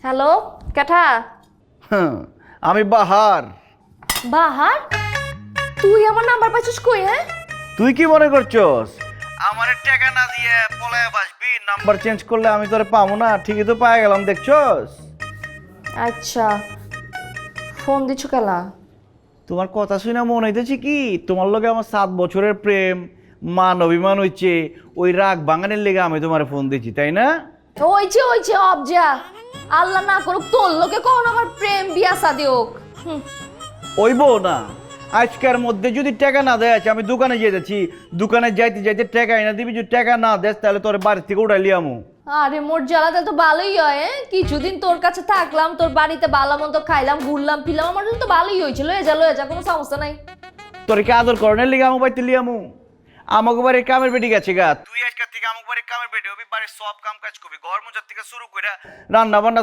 Hello কেঠা? হ্যাঁ, আমি বাহার। বাহার, তুই আমার নাম্বার পাইছিস কই? হ্যাঁ, তুই কি মনে করছস আমার টাকা না দিয়ে পলায় বাসবি? নাম্বার চেঞ্জ করলে আমি তোরে পাবো না? ঠিকই তো পায়ে গেলাম, দেখছস? আচ্ছা, ফোন দিচ্ছ কেলা? তোমার কথা শুনে মনে হইতেছে কি তোমার লগে আমার 7 বছরের প্রেম মান অভিমান হইছে, ওই রাগ ভাঙানোর লেগে আমি তোমার ফোন দিচ্ছি, তাই না? ওইছে অবজা, আল্লাহ না করুক তোর লোকে কখন আমার প্রেম বিয়া শাদি হোক। ওইবো না, আজকের মধ্যে যদি টাকা না দেয়, আমি দোকানে যেতেছি, দোকানে যাইতে যাইতে টাকা এনে দিবি, যদি টাকা না দেস তাহলে তোর বাড়ি থেকে উঠাইলি আমু। আরে মোর জ্বালাতে তো ভালোই হয়। কিছুদিন তোর কাছে থাকলাম, তোর বাড়িতে ভালো মন্দ খাইলাম, ঘুরলাম ফিরলাম, আমার জন্য তো ভালোই হয়েছিল। লয়ে যা কোনো সমস্যা নাই। তোর কি আদর করণের লিগে আমু বাইতে লিয়ামু? আমাকে বাড়ির কামের বেটি গেছে গা, তুই আজকের থেকে আমাকে বাড়ির কামের বেটি হবি, বাড়ির সব কাম কাজ করবি, ঘর মোজার থেকে শুরু করে রান্না বান্না